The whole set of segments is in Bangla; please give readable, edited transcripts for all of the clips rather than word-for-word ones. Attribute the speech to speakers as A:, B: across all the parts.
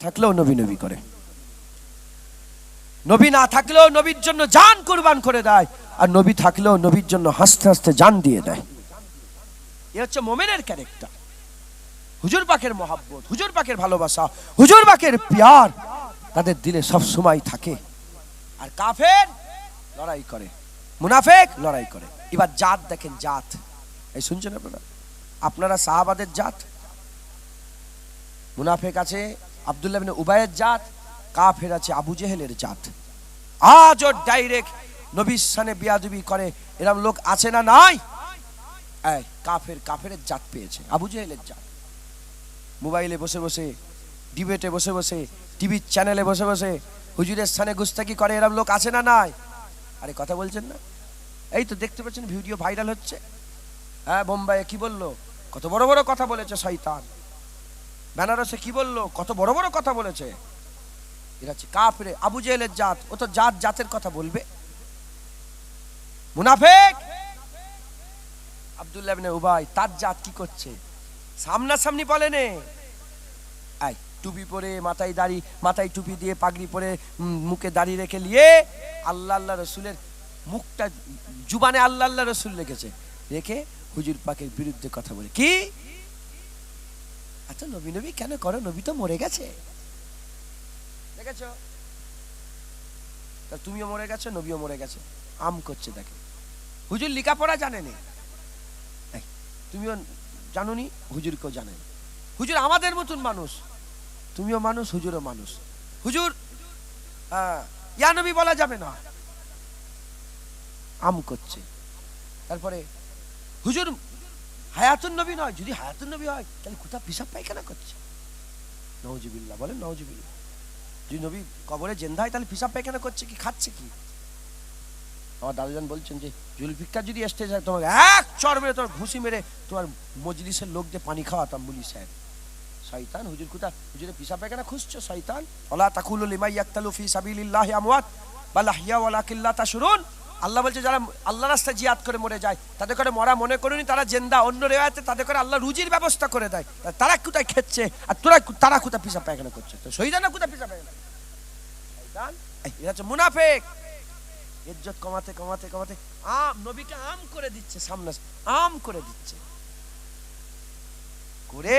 A: থাকলেও নবী নবী করে, নবী না থাকলেও নবীর জন্য জান কুরবান করে দেয়, আর নবী থাকলেও নবীর জন্য হাসতে হাসতে জান দিয়ে দেয়। এ হচ্ছে মোমেনের ক্যারেক্টার। হুজুর পাকের মহাব্বত, হুজুর পাকের ভালোবাসা, হুজুর পাকের প্যার তাদের দিলে সব সময় থাকে। আর কাফের লড়াই করে, মুনাফিক লড়াই করে। এবার জাত দেখেন, জাত এই শুনছেন আপনারা, আপনারা সাহাবাদের জাত, মুনাফিক আছে আব্দুল্লাহ ইবনে উবাইয়ের জাত, কাফের আছে আবু জেহেলের জাত। আজও ডাইরেক্ট নবীর সানে বিয়াদবি করে এরকম লোক আছে না নাই? এই কাফের জাত পেয়েছে, আবু জেহেলের জাত। মোবাইলে বসে বসে, ডিবেটে বসে বসে, টিভির চ্যানেলে বসে বসে হুজুরের স্থানে গুস্তাকি করে এরকম লোক আছে না নাই? আরে কথা বলছেন না? এই তো দেখতে পাচ্ছেন ভিডিও ভাইরাল হচ্ছে। হ্যাঁ, বোম্বাইয়ে কি বললো, কত বড় বড় কথা বলেছে শয়তান। বেনারসে কি বললো, কত বড় বড় কথা বলেছে। এরা হচ্ছে কাফের, আবু জেহেলের জাত। ও তো জাতের কথা বলবে। মুনাফিক আব্দুল্লাহ ইবনে উবাই, তার জাত কি করছে সামনাসামনি বলেনে। আই টুপি পরে, মাথায় দাড়ি, মাথায় টুপি দিয়ে পাগড়ি পরে, মুখে দাড়ি রেখে নিয়ে আল্লাহ আল্লাহ রসুলের মুখটা জুবানে আল্লাহ আল্লাহ রসুল রেখেছে, রেখে হুজুর পাকের বিরুদ্ধে কথা বলে। কি আচ্ছা, নবী নবী কেন করো? নবী তো মরে গেছে, দেখেছো? তা তুমিও মরে গেছো, নবীও মরে গেছে, আম করছে। দেখে হুজুর লেখাপড়া জানেনি, তুমিও জানোনি, হুজুরকেও জানেন। হুজুর আমাদের মতন মানুষ, তুমিও মানুষ, হুজুরও মানুষ। হুজুর ইয়া নবী বলা যাবে না, আম করছে। তারপরে হুজুর হায়াতুন নবী নয়, যদি হায়াতুন নবী হয় তাহলে কোথাও পিসাব পায়খানা করছে। নাউজুবিল্লাহ বলেন, নাউজুবিল্লাহ। যদি নবী কবরে জেন্দা হয় তাহলে পিসাব পায়খানা করছে কি, খাচ্ছে কি? আমার দাদাজান বলছেন যে জুলফিকার যদি আসতে যায় তোমাকে এক চর মেরে, তোমার ঘুষি মেরে তোমার মজলিসের লোকদের পানি খাওয়াতাম বলি সাহেব। শয়তান, হুজুর কোথা, হুজুরে পিসাব পায়খানা খুঁজছো শয়তান। ওয়ালা তাকুলু লিমান ইয়াকতালু ফি সাবিলিল্লাহি আমওয়াত বাল আহইয়া ওয়ালাকিন লা তাশউরুন। আল্লাহ বলছে যারা আল্লাহ রাস্তায় জিহাদ করে মরে যায় তাদের করে মরা মনে করুনি, তারা জিন্দা। অন্য রিওয়ায়াতে তাদের করে আল্লাহ রুজির ব্যবস্থা করে দেয়। তারা কোথায় খেচ্ছে আর তারা কোথায় পিসাব পায়খানা করছে? তো শহীদানা কোথায় পিসাব পায়খানা? শয়তান, এরা হচ্ছে মুনাফিক। ইজ্জত কমাতে কমাতে কমাতে নবীকে আম করে দিচ্ছে, সামনে আম করে দিচ্ছে, করে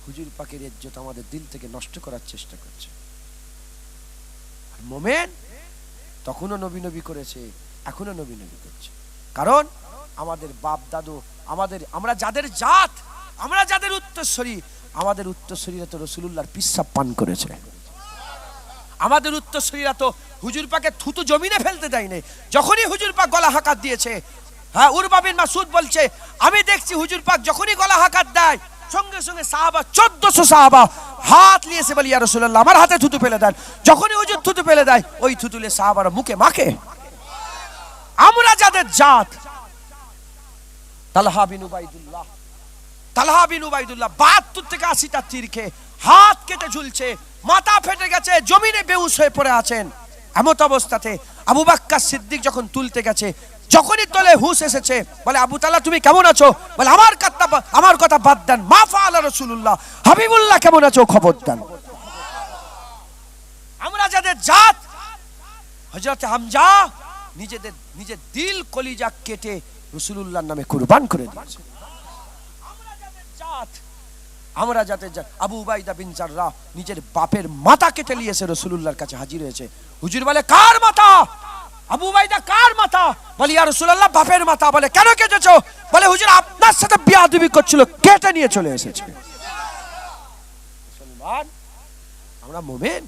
A: হুজুর পাকের ইজ্জত আমাদের দিল থেকে নষ্ট করার চেষ্টা করছে। আর মোমেন তখনও নবী নবী করেছে, এখনো নবী নবী করছে। কারণ আমাদের বাপ দাদু, আমরা যাদের জাত, আমরা যাদের উত্তরসূরি, আমাদের উত্তরসূরিরা তো রাসূলুল্লাহর পিসাব পান করেছে। আমাদের উত্তরসূরিরা তো হুজুর পাকে থুতু জমিনে ফেলতে দেয়নি। যখনই হুজুর পাক গলা হাকাত দিয়েছে, হ্যাঁ, উরবা বিন মাসউদ বলছে আমি দেখছি হুজুর পাক যখনই গলা হাকাত দেয় সঙ্গে সঙ্গে সাহাবা 1400 সাহাবা হাত নিয়েছে, বলি ইয়া রাসূলুল্লাহ আমার হাতে থুতু ফেলে দেন। যখনই হুজুর থুতু ফেলে দেয় ওই থুতুলে সাহাবারা মুখে মাখে। আমরা যাদের জাত, তালহা বিন উবাইদুল্লাহ 72 থেকে 80টা তীর খেয়ে হাত কেটে ঝুলছে, মাথা ফেটে গেছে, জমিনে বেহুশ হয়ে পড়ে আছেন। এমত অবস্থাতে আবু বকর সিদ্দিক যখন তুলতে গেছে, যখনই তোলে হুঁশ এসেছে, বলে আবু তালহা তুমি কেমন আছো? বলে আমার কথা বাদ দেন, মা ফাআলা রাসূলুল্লাহ, হাবিবুল্লাহ কেমন আছো খবর দেন। আমরা যাদের জাত, হযরত হামজা নিজের দিল কলিজা কেটে রাসূলুল্লাহর নামে কুরবান করে দিয়েছে। আমরা যাদের জাত, আবু উবাইদা বিন জাররাহ নিজের বাপের মাথা কেটে নিয়েছে, রাসূলুল্লাহর কাছে হাজির হয়েছে। হুজুর বলে কার মাথা? আবু উবাইদা কার মাথা? বলে ইয়া রাসূলুল্লাহ বাপের মাথা। বলে কেন কেটেছো? বলে হুজুর আপনার সাথে বিয়াদবি করছিল, কেটে নিয়ে চলে এসেছে। মুসলমান, আমরা মুমিন।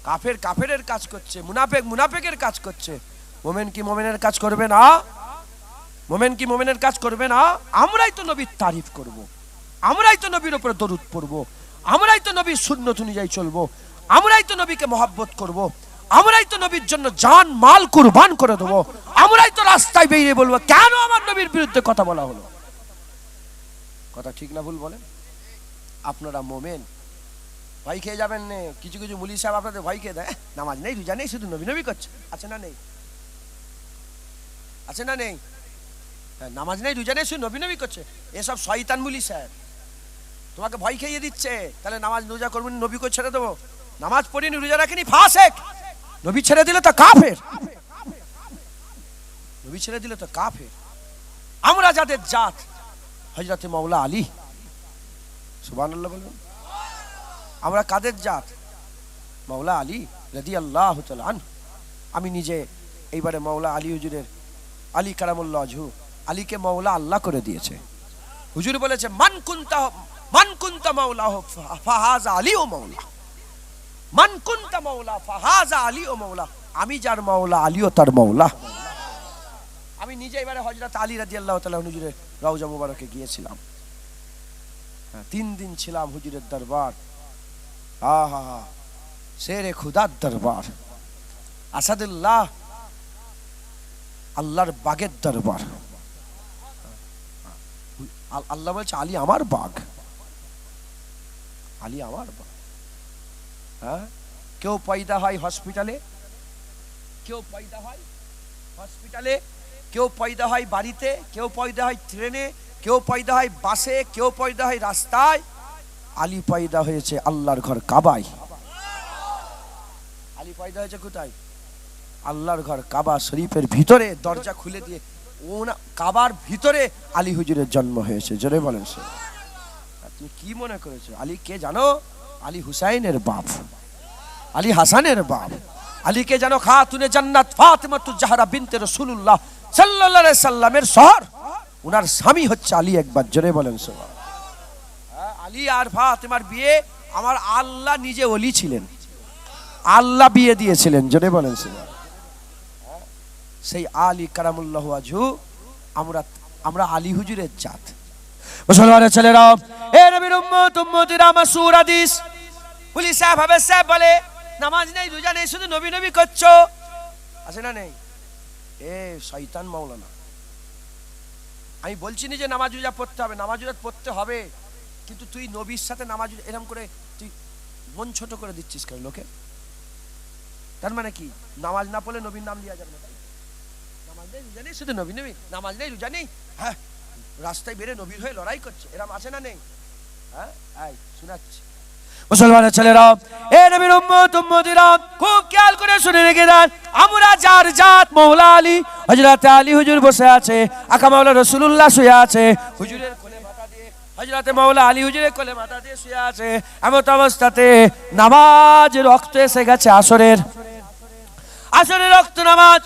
A: কাফের কাফেরের কাজ করছে, মুনাফিক মুনাফিকের কাজ করছে। মুমিন কি মুমিনের কাজ করবে না? মুমিন কি মুমিনের কাজ করবে না? আমরাই তো নবীর তারিফ করব, আমরাই তো নবীর উপরে দরুদ পড়ব, আমরাই তো নবীর সুন্নত অনুযায়ী চলবো, আমরাই তো নবীকে মহব্বত করব, আমরাই তো নবীর জন্য জান মাল কুরবান করে দেবো, আমরাই তো রাস্তায় বেরিয়ে বলবো কেন আমার নবীর বিরুদ্ধে কথা বলা হলো। কথা ঠিক না ভুল বলেন? আপনারা মোমেন, ভয় খেয়ে যাবেন না। কিছু কিছু মুলি সাহেব আপনাদের ভয় খেয়ে দেয়, নামাজ নেই রোজা নেই, শুধু নবী নবী করছে। আছে না নেই? আছে না নেই? নামাজ নেই রোজা নেই, শুধু নবী নবী করছে। এসব শয়তান মুলি সাহেব। তোমাকে ভয় খাইয়ে দিচ্ছে, তাহলে নামাজ রোজা করবেন, নবীকে ছেড়ে দেবো? নামাজ পড়িনি, রোজা রাখিনি, ফাসেক। নবী ছেড়ে দিলে তো কাফের, নবী ছেড়ে দিলে তো কাফের। আমরা যাদের জাত হযরত মাওলা আলী, সুবহানাল্লাহ বলবেন। আমরা কাদের জাত? মাওলা আলী রাদিয়াল্লাহু তাআলা আনহু। আমি নিজে এইবারে মাওলা আলী হুজুরের, আলী কারামুল্লাহ ওয়াজহু, আলীকে মাওলা আল্লাহ করে দিয়েছে। হুজুর বলেছে মান কুনতা মাওলাহু ফাহাযা আলী ও মাওলা, মান কুনতা মাওলা ফাহাযা আলী ও মাওলা। আমি যার মাওলা, আলীও তার মাওলা। আমি নিজে এবারে হযরত আলী রাদিয়াল্লাহু তাআলা হুজুরের রওজা মুবারকে গিয়েছিলাম। 3 দিন ছিলাম হুজুরের দরবার। আহা, শেরে খুদার দরবার, আসাদুল্লাহ, আল্লাহর বাগের দরবার। আল্লাহ বলছে আলী আমার বাগ, আলী আমার বাগ। হ্যাঁ, কেউ পয়দা হয় হসপিটালে, কেউ পয়দা হয় হসপিটালে, কেউ পয়দা হয় বাড়িতে, কেউ পয়দা হয় ট্রেনে, কেউ পয়দা হয় বাসে, কেউ পয়দা হয় রাস্তায়। আলী পয়দা হয়েছে আল্লাহর ঘর কাবায়। আলী পয়দা হয়েছে কোথায়? আল্লাহর ঘর কাবা শরীফের ভিতরে, দরজা খুলে দিয়ে ওনা কাবার ভিতরে আলী হুজুরের জন্ম হয়েছে। জোরে বলেন। তুমি কি মনে করেছো আলী কে জানো? আলী হুসাইনের বাপ, আলী হাসানের বাপ। আলীকে জানো খাতুনে জান্নাত ফাতিমাতুজ জাহরা বিনতে রাসূলুল্লাহ সাল্লাল্লাহু আলাইহি সাল্লামের শহর, ওনার স্বামী হচ্ছে আলী। একবার জোরে বলেন সুবহান। আলী আর ফাতিমার বিয়ে আমার আল্লাহ নিজে ওলি ছিলেন, আল্লাহ বিয়ে দিয়েছিলেন। জোরে বলেন সুবহান। সেই আলী কারামুল্লাহু ওয়াজহু, আমরা আলী হুজুরের জাত। মুসলমানের ছেলেরা, এ নবীর উম্মত, উম্মতিরা, মাসুর হাদিস। পুলিশ সাহেব হবে, সাহেব বলে নামাজ নেই, রোজা নেই, শুধু নবী নবী করছো। আছে না নেই? এ শয়তান মাওলানা। আমি বলছি না যে নামাজ রোজা পড়তে হবে, নামাজ রোজা পড়তে হবে, কিন্তু তুই নবীর সাথে নামাজ এরকম করে তুই মন ছোট করে দিচ্ছিস কেন লোকে? তার মানে কি নামাজ না পড়লে নবীর নাম লিয়া যাবে না? নামাজ নেই, রোজা নেই, শুধু নবী নবী, নামাজ নেই, রোজা নেই, হ্যাঁ রাস্তায় বেরে নবীর হয়ে লড়াই করছে, এরকম আছে না নেই? হ্যাঁ, আই শোনাচ্ছি। মুসলমানের ছেলেরা, এ নবীর উম্মত, উম্মতিরা, খুব খেয়াল করে শুনে রেখে দেন। আমরা যার জাত মাওলা আলী, হযরত আলী হুজুর বসে আছে, আকা মাওলা রাসূলুল্লাহ শুয়ে আছে, হুজুরের কোলে মাথা দিয়ে, হযরত মাওলা আলী হুজুরের কোলে মাথা দিয়ে শুয়ে আছে। এমন অবস্থাতে নামাজের রক্ত এসে গেছে, আসরের রক্ত নামাজ।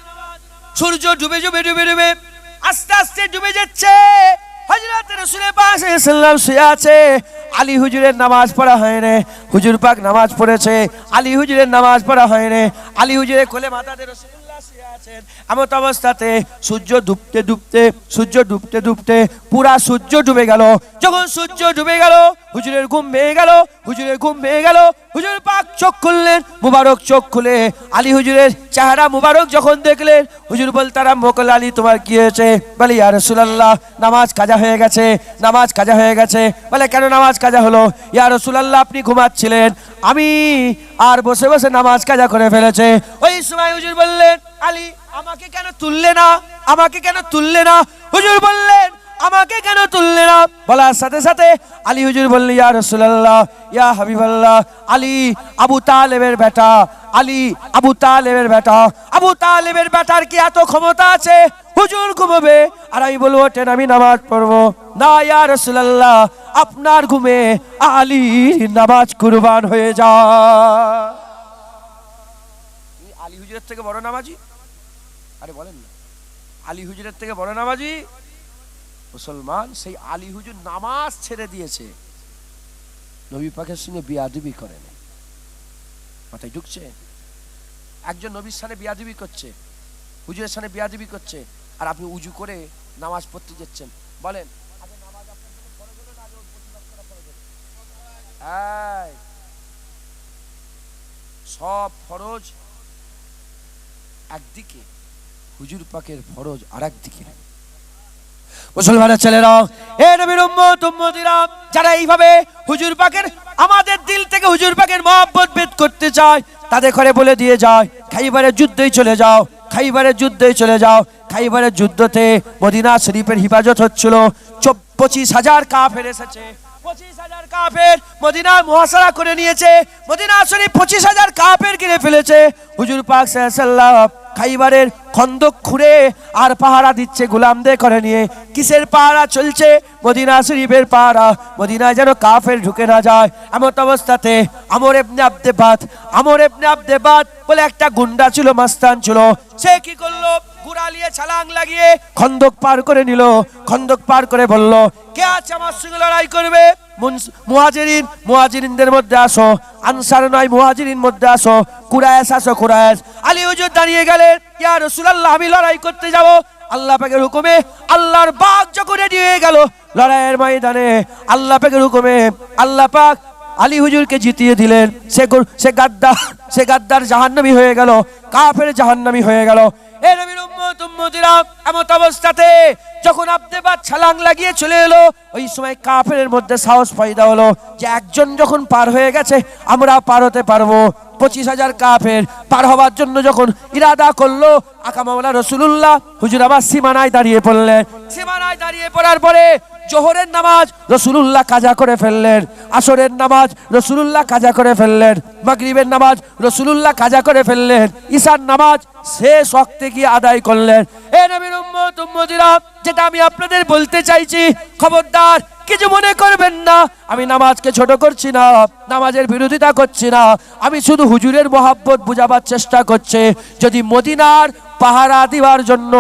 A: সূর্য ডুবে ডুবে ডুবে ডুবে আস্তে আস্তে ডুবে যাচ্ছে। হযরত রাসূল পাক সাল্লাল্লাহু আলাইহি ওয়াসাল্লাম শুয়ে আছে। আলী হুজুরের নামাজ পড়া হয়নি, হুজুর পাক নামাজ পড়েছে, আলী হুজুরের নামাজ পড়া হয়নি। আলী হুজুরের কোলে মাথা দিয়ে রাসূলুল্লাহ শুয়ে আছেন। এমন অবস্থাতে সূর্য ডুবতে ডুবতে পুরা সূর্য ডুবে গেল। যখন সূর্য ডুবে গেল, হুজুরের ঘুম ভেঙে গেল। হুজুর পাক চোখ খুললেন, মুবারক চোখ খুলে আলী হুজুরের চেহারা মুবারক যখন দেখলেন, হুজুর বলতে আরম্ভ করলেন, আলী তোমার কি হয়েছে? বলে ইয়া রাসূলুল্লাহ, নামাজ কাজা হয়ে গেছে। বলে কেন নামাজ কাজা হলো? ইয়া রাসূলুল্লাহ, আপনি ঘুমাচ্ছিলেন, আমি আর বসে বসে নামাজ কাজা করে ফেলেছে। ওই সময় হুজুর বললেন, আলী আমাকে কেন তুললে না? হুজুর বললেন, আমাকে কেন তুললে না? বলার সাথে সাথে আলী হুজুর বললেন, ইয়া রাসূলুল্লাহ, ইয়া হাবিবাল্লাহ, আলী আবু তালেবের বেটা, আবু তালেবের বেটার কি এত ক্ষমতা আছে হুজুর ঘুমাবে আর আমি বলবো ওঠেন আমি নামাজ পড়বো? না ইয়া রাসূলুল্লাহ, আপনার ঘুমে আলীর নামাজ কুরবান হয়ে যায়। আলী হুজুরের থেকে বড় নামাজি? আরে বলেন না, আলী হুজুরের থেকে বড় নামাজি? মুসলমান, সেই আলী হুজুর নামাজ ছেড়ে দিয়েছে, নবী পাকের সঙ্গে বিয়াদবি করে না। মাথায় ঢুকছে? একজন নবীর সামনে বিয়াদবি করছে, হুজুরের সামনে বিয়াদবি করছে, আর আপনি উজু করে নামাজ পড়তে যাচ্ছেন। বলেন আগে নামাজ আপনার জন্য ফরজ হলো না আগে প্রতিবাদ করা ফরজ হলো? সব ফরজ একদিকে, হুজুর পাকের ফরজ আরেকদিকে। মুসলমানের ছেলেরা, এ নবীর উম্মত, উম্মতিরা, যারা এইভাবে হুজুর পাকের, আমাদের দিল থেকে হুজুর পাকের মহব্বত বেদ করতে চায়, তাদের ঘরে বলে দিয়ে যায় খাইবারের যুদ্ধে চলে যাও। খাইবারের যুদ্ধতে মদিনা শরীফের হিফাজত হচ্ছিল। 25,000 কাফের এসেছে, 25,000 কাফের মদিনার মুহাসারা করে নিয়েছে। মদিনা শরীফ 25,000 কাফের ঘিরে ফেলেছে। হুজুর পাক সাল্লাল্লাহু খাইবারের খন্দক খুঁড়ে আর পাহারা দিচ্ছে গোলামদের করে নিয়ে। কিসের পাহারা চলছে? মদিনা শরীফের পাহারা। মদিনায় যেন কাফের ঢুকে না যায়। এমন অবস্থাতে আমর ইবনে আব্দে বাদ বলে একটা গুন্ডা ছিল, মাস্তান ছিল। সে কি করলো? গুড়ালিয়ে ছালাং লাগিয়ে খন্দক পার করে নিল। খন্দক পার করে বলল, কে আছে আমার সঙ্গে লড়াই করবে? মুহাজিরিনদের মধ্যে আসো। আনসার নয়, মুহাজিরিন মধ্যে আসো। কুরাইশ আসো, কুরাইশ। আলী হুজুর দাঁড়িয়ে গেলেন, ইয়া রাসূলুল্লাহ, আমি লড়াই করতে যাব। আল্লাহ পাকের হুকুমে আল্লাহর বাগ যখন রেডি হয়ে গেল লড়াইয়ের ময়দানে, আল্লাহ পাকের হুকুমে আল্লাহ পাক আলী হুজুরকে জিতিয়ে দিলেন। সে গাদ্দার জাহান্নামী হয়ে গেল, কাফের জাহান্নামী হয়ে গেল। এ নবীর উম্মতিরা, এমন অবস্থাতে যখন আব্দেবাদ ছালাং লাগিয়ে চলে এলো, ওই সময় কাফেরের মধ্যে সাহস পয়দা হলো যে একজন যখন পার হয়ে গেছে আমরা পার হতে পারবো। 25,000 কাফের পার হওয়ার জন্য যখন ইরাদা করলো, আকা মাওলা রাসূলুল্লাহ হুজুর আবার সীমানায় দাঁড়িয়ে পড়লেন। সীমানায় দাঁড়িয়ে পড়ার পরে জোহরের নামাজ রাসূলুল্লাহ কাজা করে ফেললেন, আসরের নামাজ রাসূলুল্লাহ কাজা করে ফেললেন, মাগরিবের নামাজ রাসূলুল্লাহ কাজা করে ফেললেন, ঈশার নামাজ শেষ ওয়াক্তে গিয়ে আদায় করলেন। এ নবীর উম্মতিরা, যেটা আমি আপনাদের বলতে চাইছি, খবরদার কিছু মনে করবেন না, আমি নামাজকে ছোট করছি না, নামাজের বিরোধিতা করছি না। আমি শুধু হুজুরের মহব্বত বুঝাবার চেষ্টা করছি। যদি মদিনার পাহারা দিবার জন্য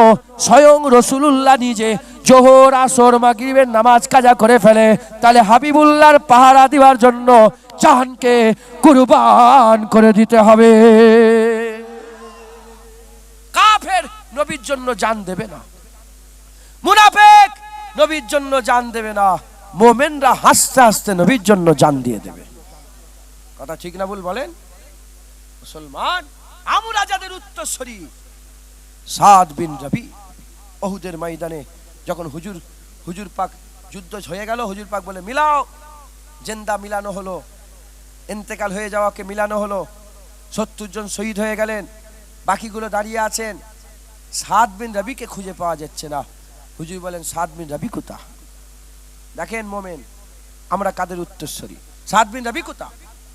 A: স্বয়ং রাসূলুল্লাহ নিজে জোহর আসর মাগরিবের নামাজ কাজা করে ফেলে, তাহলে হাবিবুল্লাহর পাহারা দিবার জন্য জানকে কুরবান করে দিতে হবে। কাফের নবীর জন্য জান দেবে না, মুনাফিক নবীর জন্য জান দেবে না, মুমিনরা হাসতে হাসতে নবীর জন্য জান দিয়ে দেবে। কথা ঠিক না ভুল বলেন? মুসলমান আমরা যাদের উত্তরসূরি, সাদ বিন রবি উহুদের ময়দানে যখন হুজুর পাক যুদ্ধ হয়ে গেল, হুজুর পাক বলে মিলাও, জিন্দা মিলানো হলো, ইন্তেকাল হয়ে যাওয়াকে মিলানো হলো। 70 জন শহীদ হয়ে গেলেন, বাকিগুলো দাঁড়িয়ে আছেন। সাদ বিন রবিকে খুঁজে পাওয়া যাচ্ছে না। হুজুর বলেন, সাদ বিন রবি কোথা? দেখেন মোমেন, আমরা কাদের উত্তরসূরি? সাদ বিন রবি কোথা?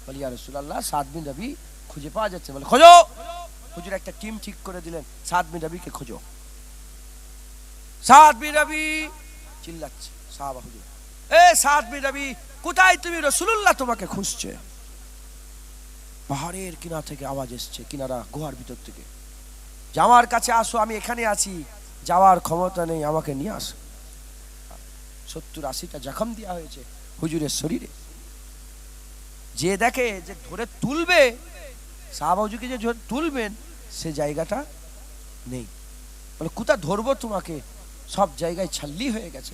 A: বলি, ইয়া রাসূলুল্লাহ, সাদ বিন রবি খুঁজে পাওয়া যাচ্ছে। বলে, খোঁজো। হুজুর একটা টিম ঠিক করে দিলেন, সাদ বিন রবিকে খোঁজো। সাদ বিন রবি চিল্লাচ্ছে, সাহাবা হুজুর, এ সাদ বিন রবি কোথায় তুমি? রাসূলুল্লাহ তোমাকে খুঁজছে। পাহাড়ের কিনারা থেকে আওয়াজ এসছে, কিনারা গুহার ভিতর থেকে, যে আমার কাছে আসো, আমি এখানে আছি, যাওয়ার ক্ষমতা নেই, আমাকে নিয়ে আসো। 70-80টা জখম দেওয়া হয়েছে হুজুরের শরীরে। যে দেখে যে ধরে তুলবে, সাহাবা হুজুরকে যে তুলবেন, সে জায়গাটা নেই। বলে, কোথায় ধরবো তোমাকে? সব জায়গায় ছাল্লি হয়ে গেছে।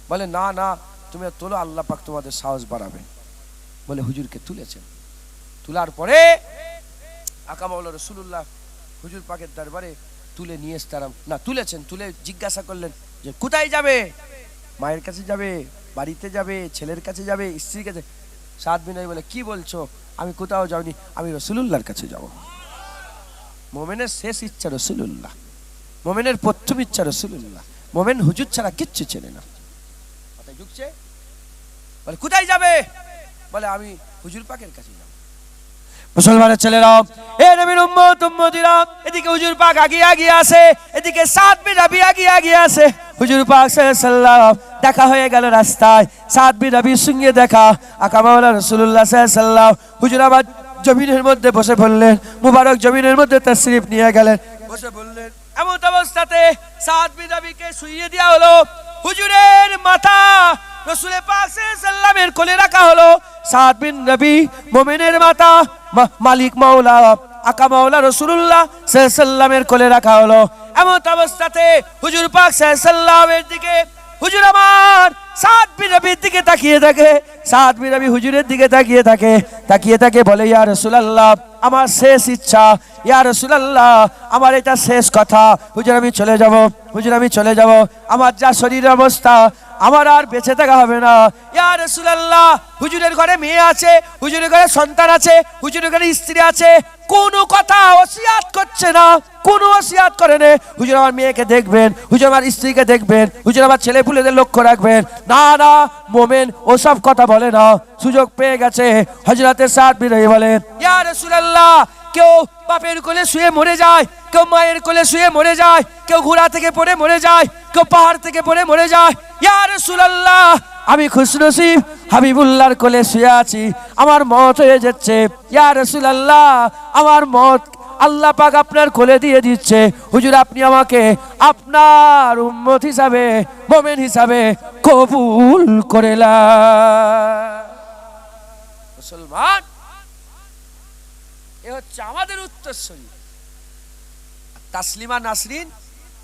A: বলে, না না, তুমি তোলো, আল্লাহ পাক তোমাদের সাহস বাড়াবে। বলে হুজুরকে তুলেছেন। তোলার পরে আকা মাওলা রাসূলুল্লাহ হুজুর পাকের দরবারে তুলে নিয়ে এসতারাম না, তুলেছেন। তুলে জিজ্ঞাসা করলেন যে কোথায় যাবে? মায়ের কাছে যাবে, বাড়িতে যাবে, ছেলের কাছে যাবে, স্ত্রীর কাছে? সাদ বিন রবি বলে, কি বলছো? আমি কোথাও যাইনি, আমি রাসূলুল্লাহর কাছে যাব। মুমিনের শেষ ইচ্ছা রাসূলুল্লাহ, মুমিনের প্রথম ইচ্ছা রাসূলুল্লাহ। মুমিন হুজুর ছাড়া কিচ্ছু চেনে না। কথায় ঢুকছে? বলে, কোথায় যাবে? বলে, আমি হুজুর পাকের কাছে যাব। মুসলমানের ছেলেরা, এ নবীর উম্মতিরা, এদিকে হুজুর পাক আগিয়ে আসে, এদিকে সাদ বিন রবি আগিয়ে আসে। হুজুর পাক সাল্লাল্লাহু দেখা হয়ে গেল রাস্তায়, সাদ বিন রবির সঙ্গে দেখা। আকা মাওলা রাসূলুল্লাহ সাল্লাল্লাহু হুজুর আবার জমিনের মধ্যে বসে পড়লেন, মুবারক জমিনের মধ্যে তাশরীফ নিয়ে গেলেন, বসে বললেন। এমন অবস্থাতে সাদ বিন রবিকে শুইয়ে দেওয়া হলো। হুজুরের মাথা রাসূল পাক সাল্লাল্লাহু আলাইহি কোলে রাখা হলো। সাদ বিন রবি মুমিনের মাথা মালিক মাওলা আকা মাওলা রাসূলুল্লাহ সাল্লাল্লাহু আলাইহি কোলে রাখা হলো। এমন অবস্থাতে হুজুর পাক সাল্লাল্লাহু আলাইহি দিকে, হুজুর আমার সাদ বিন রবির দিকে তাকিয়ে থাকে। সাদ বিন রবি হুজুরের দিকে তাকিয়ে থাকে, বলে, ইয়া রাসূলুল্লাহ, আমার শেষ ইচ্ছা, ইয়া রাসূলুল্লাহ, আমার এটা শেষ কথা। হুজুর আমি চলে যাব, হুজুর আমি চলে যাব। আমার যা শরীরের অবস্থা, আমার আর বেঁচে থাকা হবে না। ইয়া রাসূলুল্লাহ, হুজুরের ঘরে মেয়ে আছে, হুজুরের ঘরে সন্তান আছে, হুজুরের ঘরে স্ত্রী আছে, কোনো কথা ওসিয়াত করছে না, কোনো ওসিয়াত করে না। হুজুর আমার মেয়েকে দেখবেন, হুজুর আমার স্ত্রীকে দেখবেন, হুজুর আমার ছেলে পুলেদের লক্ষ্য রাখবেন। না না, মোমেন ওসব কথা বলে না। সুযোগ পেয়ে গেছে, হযরতে সাদ বিন রবি বলেন, ইয়া রাসূলুল্লাহ, কেউ বাপের কোলে শুয়ে মরে যায়, কেউ মায়ের কোলে শুয়ে মরে যায়, কেউ ঘোড়া থেকে পড়ে মরে যায়, কেউ পাহাড় থেকে পড়ে মরে যায়। ইয়া রাসূলুল্লাহ, আমি খুশনসিব হাবিবুল্লাহর কোলে শুয়ে আছি, আমার মত হয়ে যাচ্ছে। ইয়া রাসূলুল্লাহ, আমার মত আল্লাহ পাক আপনার কোলে দিয়ে দিচ্ছে। হুজুর আপনি আমাকে আপনার উম্মত হিসাবে, মুমিন হিসাবে কবুল করেলেন। মুসলমান, এ হচ্ছে আমাদের উত্তরসূরি। তাসলিমা নাসরিন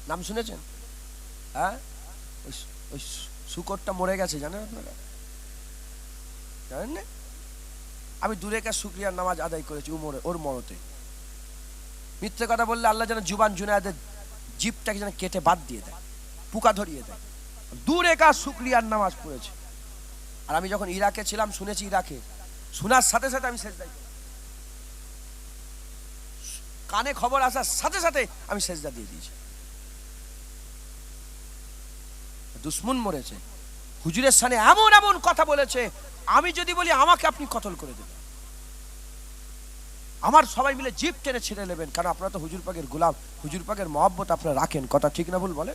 A: নাম শুনেছেন? হ্যাঁ, ওই শুকরটা মরে গেছে, জানেন আপনারা? জানেন না? আমি দুরেকাত শুকরিয়ার নামাজ আদায় করেছি ওর মরতে। মিথ্যে কথা বললে আল্লাহ যেন জুবান জুনায়েদের জিভটাকে যেন কেটে বাদ দিয়ে দেয়, পোকা ধরিয়ে দেয়। দুরেকাত শুকরিয়ার নামাজ পড়েছে। আর আমি যখন ইরাকে ছিলাম শুনেছি, ইরাকে শোনার সাথে সাথে আমি সেজদায় করি, কানে খবর আসার সাথে সাথে আমি সেজদা দিয়ে দিয়েছি। দুশ্মন মরেছে, হুজুরের সামনে এমন এমন কথা বলেছে, আমি যদি বলি আমাকে আপনি কতল করে দেবেন, আমার সবাই মিলে জিভ টেনে ছেড়ে নেবেন, কারণ আপনারা তো হুজুর পাকের গোলাম, হুজুর পাকের মহব্বত আপনারা রাখেন। কথা ঠিক না ভুল বলে?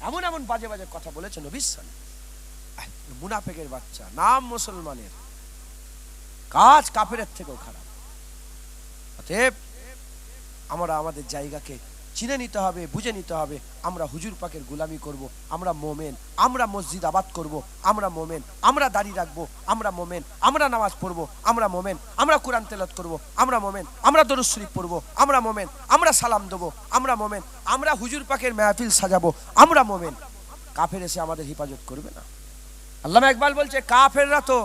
A: এমন এমন বাজে বাজে কথা বলেছে নবীর সামনে। মুনাফিকের বাচ্চা, নাম মুসলমানের, কাজ কাফেরের থেকেও খারাপ। অতএব আমরা আমাদের জায়গাকে চিনে নিতে হবে, বুঝে নিতে হবে। আমরা হুজুর পাকের গোলামি করব, আমরা মোমেন, আমরা মসজিদ আবাদ করব, আমরা মোমেন, আমরা দাড়ি রাখবো, আমরা মোমেন, আমরা নামাজ পড়বো, আমরা মোমেন, আমরা কোরআন তেলাওয়াত করব, আমরা মোমেন, আমরা দরুদ শরীফ পড়বো, আমরা মোমেন, আমরা সালাম দেবো, আমরা মোমেন, আমরা হুজুর পাকের মাহফিল সাজাবো, আমরা মোমেন। কাফের এসে আমাদের হেফাজত করবে না। আল্লামা ইকবাল বলছে, কাফেররা তো